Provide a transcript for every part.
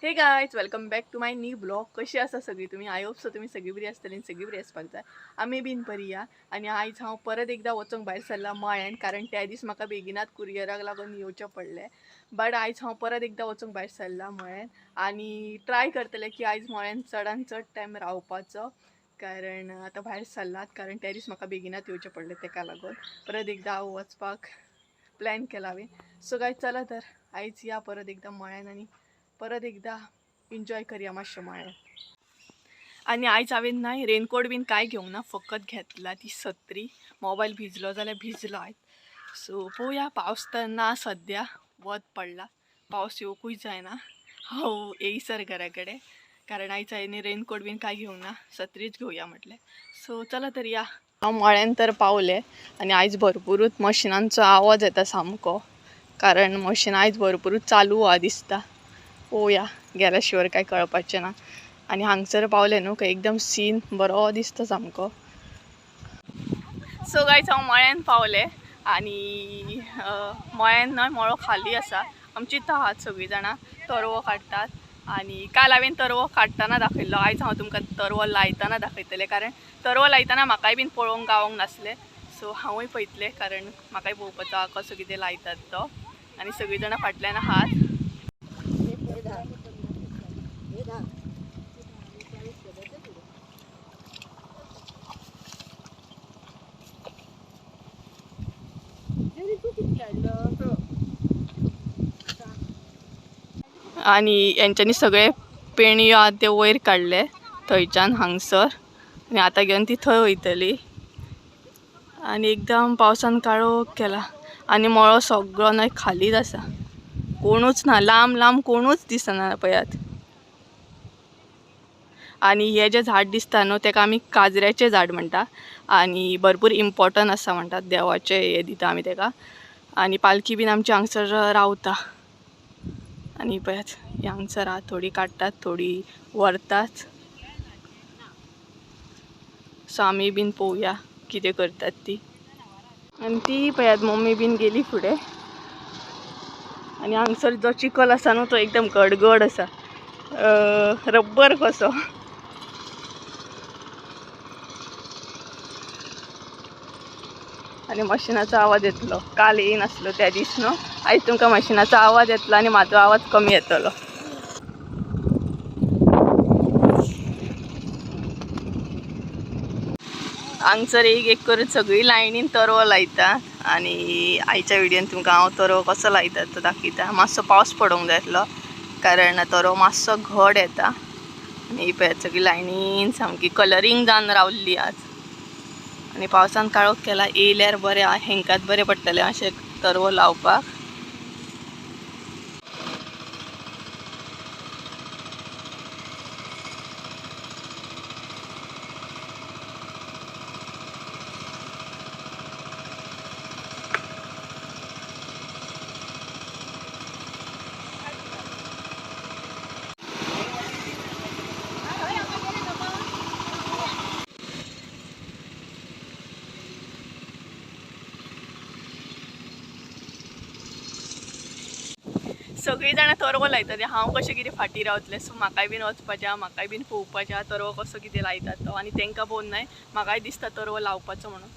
हे guys welcome back to my new blog. कशी आसा सगळी तुम्ही? आय होप सो तुम्ही सगळी बरी आसतली, सगळी बरी आसपाक जाय. आमी बीन बरी या. आणि आयज हांव परत एकदा वचूंक भायर सरला मळ्यान, कारण त्या दीस म्हाका बेगिनात कुरियराक लागून येवचें पडलें. बट आयज हांव परत एकदा वचूंक भायर सरला मळ्यान आणि ट्राय करतलें की आयज मळ्यान चडान चड टायम रावपाचो, कारण आतां भायर सरलात, कारण त्या दीस म्हाका बेगिनात येवचें पडलें. तेका लागून परत एकदा हांव वचपाक प्लॅन केला हांवें. सो गायज चला तर आयज या परत एकदा मळ्यान आणि परत एकदा एन्जॉय करूया मातशें मळ्यान. आणि आयज हांवें ना रेनकोट बीन काय घेवंक ना, फकत घेतला ती सत्री. मोबायल भिजलो जाल्यार भिजलो आयज. सो पळोवया, पावस तर ना सद्या, वत पडला, पावस येवकूय जायना. हांव येयसर घरा कडेन, कारण आयज हांवें रेनकोट बीन काय घेवंक ना, सत्रीच घेवया म्हटलें. सो चला तर या. हांव मळ्यान तर पावलें आणि आयज भरपूरूच मशिनांचो आवाज येता सामको, कारण मशीन आयज भरपूरूच चालू हा दिसता. पळोवया, गेल्या शिवाय काय कळपाचें ना. आणि हांगसर पावले न्हू काय एकदम सीन बरो दिसता सामको. सो गायज हांव मळ्यान पावलें आणि मळ्यान न्हय मळो खाली आसा. आमची आहात सगळीं जाणां तरवो काडटात. आणि काल हांवें तरवो काडटना दाखयल्लो, आयज हांव तुमकां तरवो लायतना दाखयतलें, कारण तरवो लायतना म्हाकाय बीन पळोवंक गावोंक नासलें. सो हांवूय पळयतलें, कारण म्हाकाय पळोवपाचो आहा कसो कितें लायतात तो. आणि सगळीं जाणां फाटल्यान आहात. आणि यांच्यानी सगळे पेणयो आहा ते वयर काडले थंयच्यान हांगसर, आणि आतां घेवन ती थंय वयतली. आणि एकदम पावसान काळोख केला आणि मळो सगळो न्हय खालीच आसा, कोणूच ना, लांब लांब कोणूच दिसना पळयात. आणि हे जे झाड दिसता न्हू तेका आमी काजऱ्याचें झाड म्हणटा, आणि भरपूर इम्पॉर्टंट आसा म्हणटात, देवाचे हे दिता आमी तेका. आणि पालखी बीन आमची हांगसर रावता. आणि पळयात ही हांगसर आहा, थोडी काडटात थोडी व्हरतात. सो आमी बीन पळोवया कितें करतात ती. आणि ती पळयात मम्मी बीन गेली फुडें. आणि हांगसर जो चिखल आसा न्हू तो एकदम गडगड आसा, रब्बर कसो. आणि मशिनाचो आवाज येतलो, काल येयनासलो त्या दीस न्हू. आयज तुमकां मशिनाचो आवाज येतलो आणि म्हाजो आवाज कमी येतलो. हांगसर एक करून सगळीं लायनीन तरवो लायता. आणि आयच्या व्हिडियोन तुमकां हांव तरवो कसो लायता तो दाखयता. मातसो पावस पडोंक जाय आसलो, कारण तरवो मातसो घड येता. आणि पळयात सगळीं लायनीन सामकी कलरींग जावन रावल्ली आज. आणि पावसान काळोख केला, येयल्यार बरें, हेंकात बरें पडटलें अशें तरवो लावपाक. सगळीं जाणां तरवो लायता, हांव कशें कितें फाटीं रावतलें. सो म्हाकाय बीन वचपाचें आहा, म्हाकाय बीन पळोवपाचें आहा तरवो कसो कितें लायतात तो. आणि तांकां पळोवन न्हय म्हाकाय दिसता तरवो लावपाचो म्हणून.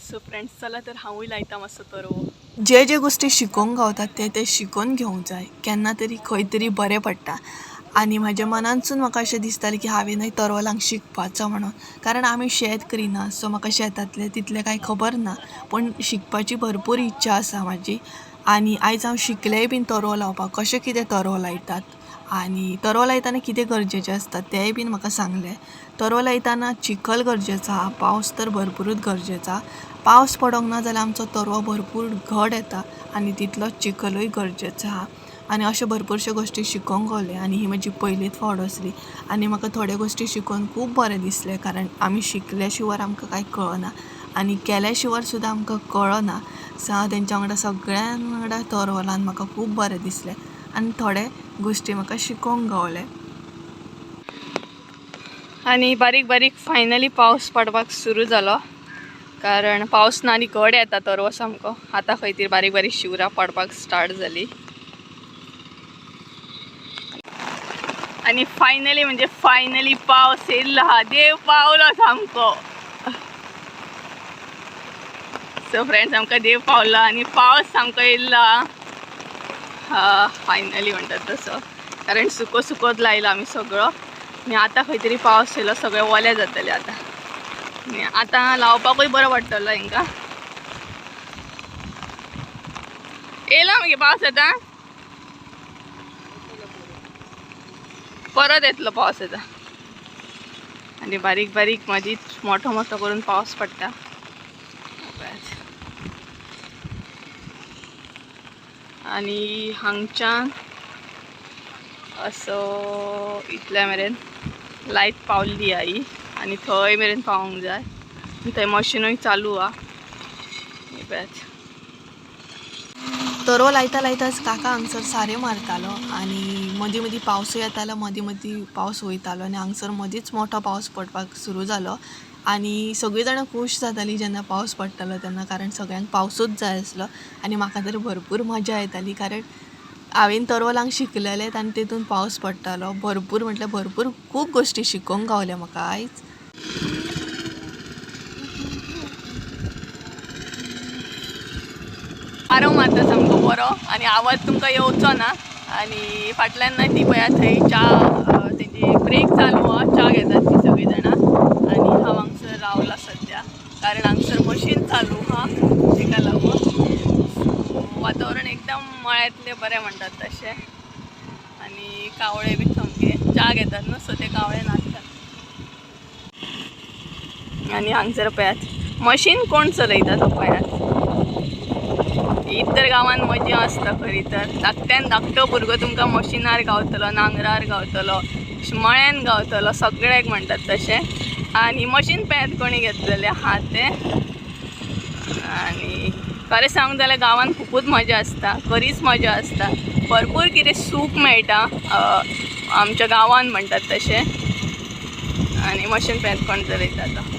सो फ्रेंड्स चला तर हांवूय लायता मातसो तरवो. जे गोष्टी शिकोवंक गावतात ते शिकोवन घेवंक जाय, केन्ना तरी खंय तरी बरें पडटा. आणि म्हाज्या मनानसून म्हाका अशें दिसतालें की हांवेंनय तरवलांक शिकपाचो म्हणून, कारण आमी शेत करिना. सो म्हाका शेतांतलें तितलें कांय खबर ना, पण शिकपाची भरपूर इच्छा आसा म्हाजी. आणि आयज हांव शिकलेंय बीन तरवो लावपाक, कशें कितें तरवो लायतात. आणि तरवो लायतना कितें गरजेचें आसता तेंय बीन म्हाका सांगलें. तरवो लायतना चिखल गरजेचो आहा, पावस तर भरपूरूच गरजेचो आहा. पावस पडोंक ना जाल्यार आमचो तरवो भरपूर घड येता, आणि तितलोच चिखलूय गरजेचो आहा. आणि अशें भरपूरश्यो गोश्टी शिकोवंक गावले. आणि ही म्हजी पयलीच फावट आसली. आणि म्हाका थोड्यो गोश्टी शिकोवन खूब बरें दिसलें, कारण आमी शिकल्या शिवाय आमकां कांय कळना, आणि केल्या शिवाय सुद्दां आमकां कळना. सो हांव तेंच्या वांगडा सगळ्यां वांगडा तरवलान म्हाका खूब बरें दिसलें, आनी थोडे गोश्टी म्हाका शिकोवंक गावले. आणि बारीक बारीक फायनली पावस पडपाक सुरू जालो, कारण पावस ना आनी घड येता तरवो सामको. आतां खंय तरी बारीक बारीक शिवरां पडपाक स्टार्ट जाली. आणि फायनली म्हणजे फायनली पावस येयला हा देव पावलो सामको. सो फ्रेंड्स आमकां देव पावला आणि पावस सामको येयला हा फायनली म्हणतात तसं. कारण सुको सुकोच लायला आम्ही सगळं आणि आता खंय तरी पावस येयलो सगळें ओले जातले आता. आणि आता लावपाकूय बरं पडटलो हांकां. येयलो मगे पावस आता परत येतलो पावस आता आणि बारीक बारीक मदींच मोठो मोठो करून पावस पडटा. आणि हांगच्यान असो इतल्या मेरेन लायट पावल्ली आई आणि थंय मेरेन पावूंक जाय. थंय मशीनूय चालू हा. तरव लायता लायताच काका हांगसर सारे मारतालो आणि मदीं मदीं पावसूय येतालो मदीं मदीं पावस वयतालो आणि हांगसर मदींच मोठो पावस पडपाक सुरू जालो. आणि सगळीं जाणां खूश जातालीं जेन्ना पावस पडटालो तेन्ना, कारण सगळ्यांक पावसूच जाय आसलो. आणि म्हाका तर भरपूर मजा येताली कारण हांवें तरवलांक शिकलेलें आनी तेतून पावस पडटालो. भरपूर म्हटल्यार भरपूर खूब गोश्टी शिकोवंक गावल्या म्हाका आयज. वारो मारता सामको बरो आणि आवाज तुमकां येवचो ना. आणि फाटल्यान ना ती पळयात थंय च्या तेजी ब्रेक चालू हा, च्या घेतात ती सगळीं जाणां. आणि हांव हांगसर रावला सद्या कारण हांगसर मशीन चालू हा तेका लागून. वातावरण एकदम मळ्यातले बरें म्हणटात तशें. आणि कावळे बी सामके च्या घेतात न्हू सो ते कावळे नाचतात. आणि हांगसर पळयात मशीन कोण चलयता तो पळयात. इतर गांवांत मजा आसता खरी तर धाकट्यान धाकटो भुरगो तुमकां मशिनार गावतलो, नांगरार गावतलो, मळ्यान गावतलो, सगळ्याक म्हणटात तशें. आणि मशीन पळयात कोणी घेतलेलें आहा तें. आणि खरें सांगूंक जाल्यार गांवांत खुबूच मजा आसता, खरीच मजा आसता. भरपूर कितें सूख मेळटा आमच्या गांवांत म्हणटात तशें. आणि मशीन पळयात कोण चलयता तो.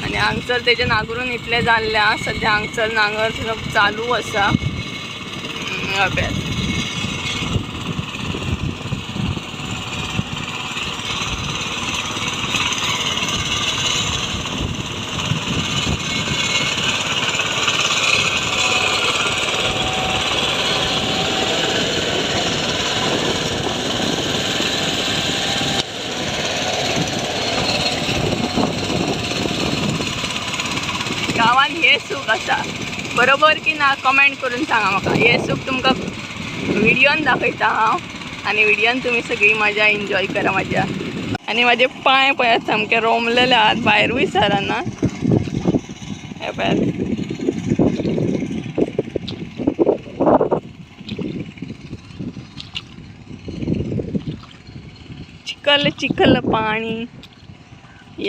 आणि हांगसर तेजे नांगरून इतलें जाल्ल्या सद्या हांगसर नांगर चालू आसा. पळयात गांवांत हे सूख आसा बरोबर की ना कमेंट करून सांगा म्हाका. हे सूख तुमकां व्हिडियोन दाखयता हांव आणि व्हिडियोन तुमी सगळी मजा एन्जॉय करा मजा. आणि माझे पांय पळयात सामके रोमलेले आहात भायरूय सराना. हे पळयात चिखल चिखल पाणी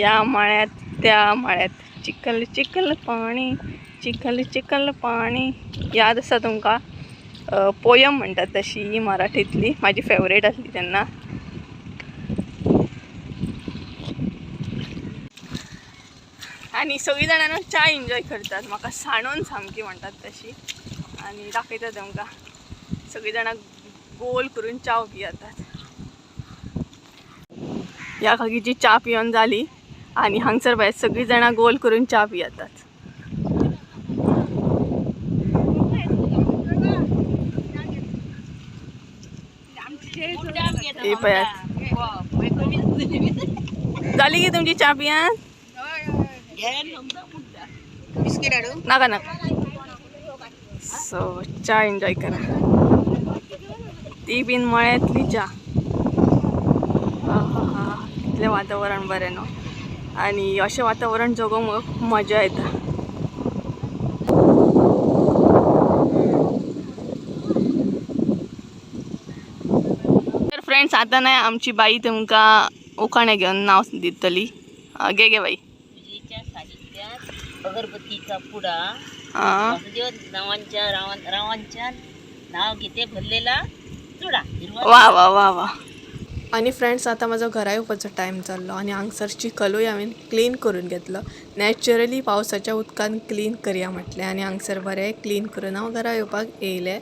या मळ्यात त्या मळ्यात. चिखल चिखल पाणी चिखल चिखल पाणी. याद आसा तुमकां पोयम म्हणटात तशी ही मराठीतली माझी फेवरेट आसली तेन्ना. आणि सगळीं जाणां च्या एन्जॉय करतात म्हाका साणून सामकी म्हणटात तशी. आणि दाखयता तुमकां सगळीं जाणां गोल करून च्या पियेतात. ह्या काकीची च्या पिवन जाली आणि हांगसर भायर सगळीं जाणां गोल करून च्या पियेतात. हे पळयात जाली की तुमची च्या पियान नाका नाका. सो च्या एन्जॉय करा ती बीन मळ्यातली च्या. इतलें वातावरण बरें न्हू आणि अशें वातावरण जगोवंक खूब मजा येता. तर फ्रेंड्स आता नाही आमची बाई तुमकां उखाणे घेवन नाव दितली. घे गे बाई. अगरबत्तीचा पुडा रावांच्या नाव घेते भरलेला चुडा. वा वा वा वा. आणि फ्रेंड्स आता माझा घरा येवपाचो टायम जाल्लो आणि हांगसर चिखलूय हांवें क्लीन करून घेतलो. नॅचरली पावसाच्या उदकान क्लीन करया म्हटलें आणि हांगसर बरें क्लीन करून हांव घरा येवपाक येयलें.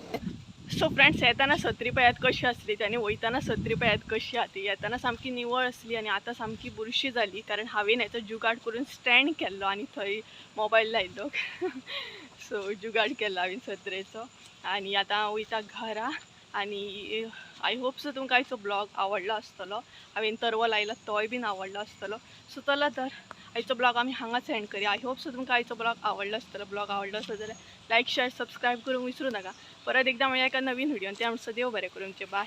सो फ्रेंड्स येताना सत्री पळयात कशी असली आणि वयताना सत्री पळयात कशी आती. येताना सामकी निवळ असली आणि आता सामकी बुरशी झाली कारण हांवें हेचो जुगाड करून स्टँड केल्लो आणि थंय मोबाईल लायलो. सो जुगाड केला हांवें सत्रेचो आणि आता वयता घरा. आणि आय होप सो तुमकां आयचो ब्लॉग आवडलो आसतलो. हांवें तरवो लायला तोय बीन आवडलो आसतलो. सो चला तर आयचो ब्लॉग आमी हांगाच एंड करूया. आय होप सो तुमकां आयचो ब्लॉग आवडलो आसतलो. ब्लॉग आवडलो आसत जाल्यार लायक शेअर सबस्क्राईब करूंक विसरू नका. परत एकदा मेळुया एका नवीन व्हिडिओन. त्या म्हणसर देव बरें करूं. बाय.